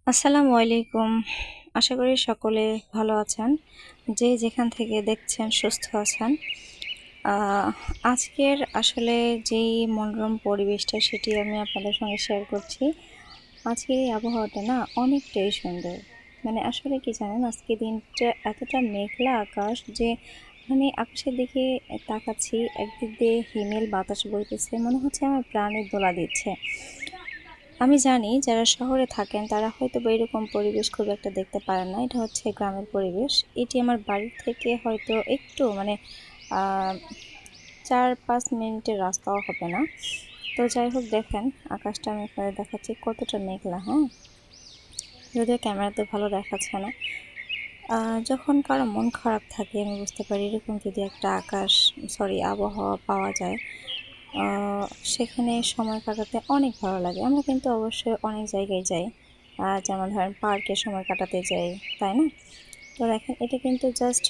আসসালামু আলাইকুম। আশা করি সকলে ভালো আছেন। যে যেখান থেকে দেখছেন সুস্থ আছেন। আহ, আজকের আসলে যেই মনোরম পরিবেশটা সেটি আমি আপনাদের সঙ্গে শেয়ার করছি। আজকের এই আবহাওয়াটা না অনেকটাই সুন্দর। মানে আসলে কি জানেন, আজকে দিনটা এতটা মেঘলা আকাশ যে মানে আকাশের দিকে তাকাচ্ছি, একদিক দিয়ে হিমেল বাতাস বইতেছে, মনে হচ্ছে আমার প্রাণের দোলা দিচ্ছে। আমি জানি যারা শহরে থাকেন তারা হয়তো বা এরকম পরিবেশ খুব একটা দেখতে পারেন না। এটা হচ্ছে গ্রামের পরিবেশ। এটি আমার বাড়ির থেকে হয়তো একটু মানে 4-5 মিনিটের রাস্তাও হবে না। তো যাই হোক, দেখেন আকাশটা আমি আপনাদের দেখাচ্ছি কতটা মেঘলা। হ্যাঁ, যদিও ক্যামেরাতে ভালো দেখাচ্ছে না। যখন কারো মন খারাপ থাকে আমি বুঝতে পারি এরকম যদি একটা আবহাওয়া পাওয়া যায়, আহ, সেখানে সময় কাটাতে অনেক ভালো লাগে। আমরা কিন্তু অবশ্যই অনেক জায়গায় যাই, যেমন ধরেন পার্কে সময় কাটাতে যাই, তাই না? তো দেখেন, এটা কিন্তু জাস্ট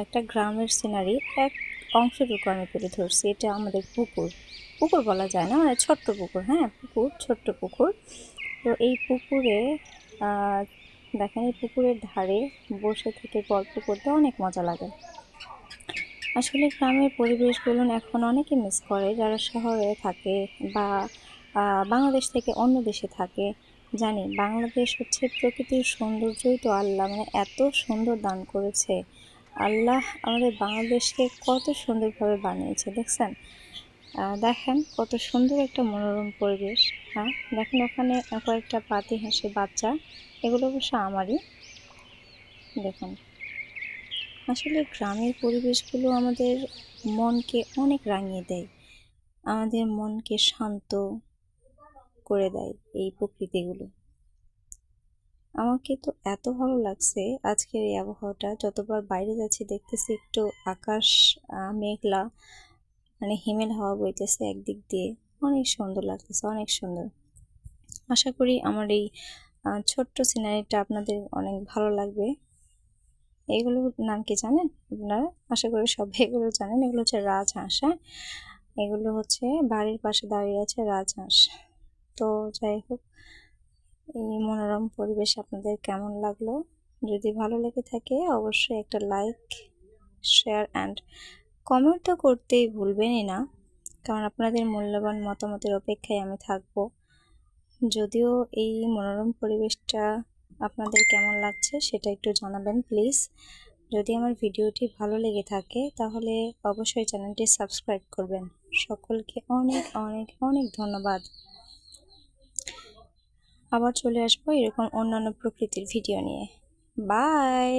একটা গ্রামের সিনারি, এক অংশটুকু আমি তুলে ধরছি। এটা আমাদের পুকুর, পুকুর বলা যায় না, মানে ছোট্ট পুকুর। হ্যাঁ, পুকুর, ছোট্ট পুকুর। তো এই পুকুরে আহ, দেখেন, এই পুকুরের ধারে বসে থেকে গল্প করতে অনেক মজা লাগে। আসলে গ্রামের পরিবেশগুলো এখন অনেকে মিস করে যারা শহরে থাকে বা বাংলাদেশ থেকে অন্য দেশে থাকে। জানি বাংলাদেশ হচ্ছে প্রকৃতির সৌন্দর্যই তো আল্লাহ মানে এত সুন্দর দান করেছে। আল্লাহ আমাদের বাংলাদেশকে কত সুন্দরভাবে বানিয়েছে, দেখছেন? দেখেন কত সুন্দর একটা মনোরম পরিবেশ। হ্যাঁ, দেখেন ওখানে কয়েকটা পাতি হাঁসের বাচ্চা, এগুলো অবশ্য আমারই। দেখুন, আসলে গ্রামের পরিবেশগুলো আমাদের মনকে অনেক রাঙিয়ে দেয়, আমাদের মনকে শান্ত করে দেয় এই প্রকৃতিগুলো। আমাকে তো এত ভালো লাগছে আজকের এই আবহাওয়াটা। যতবার বাইরে যাচ্ছি দেখতেছি একটু আকাশ মেঘলা, মানে হিমেল হাওয়া বইতেছে একদিক দিয়ে। অনেক সুন্দর লাগতেছে, অনেক সুন্দর। আশা করি আমার এই ছোট্ট সিনারিটা আপনাদের অনেক ভালো লাগবে। এগুলোর নাম কি জানেন আপনারা? আশা করি সবাই এগুলো জানেন। এগুলো হচ্ছে রাজহাঁস। হ্যাঁ, এগুলো হচ্ছে বাড়ির পাশে দাঁড়িয়ে আছে রাজহাঁস। তো যাই হোক, এই মনোরম পরিবেশ আপনাদের কেমন লাগলো? যদি ভালো লেগে থাকে অবশ্যই একটা লাইক, শেয়ার অ্যান্ড কমেন্ট তো করতেই ভুলবেনই না, কারণ আপনাদের মূল্যবান মতামতের অপেক্ষায় আমি থাকবো। যদিও এই মনোরম পরিবেশটা আপনাদের কেমন লাগছে সেটা একটু জানাবেন প্লিজ। যদি আমার ভিডিওটি ভালো লেগে থাকে তাহলে অবশ্যই চ্যানেলটি সাবস্ক্রাইব করবেন। সকলকে অনেক অনেক অনেক ধন্যবাদ। আবার চলে আসবো এরকম অন্যান্য প্রকৃতির ভিডিও নিয়ে। বাই।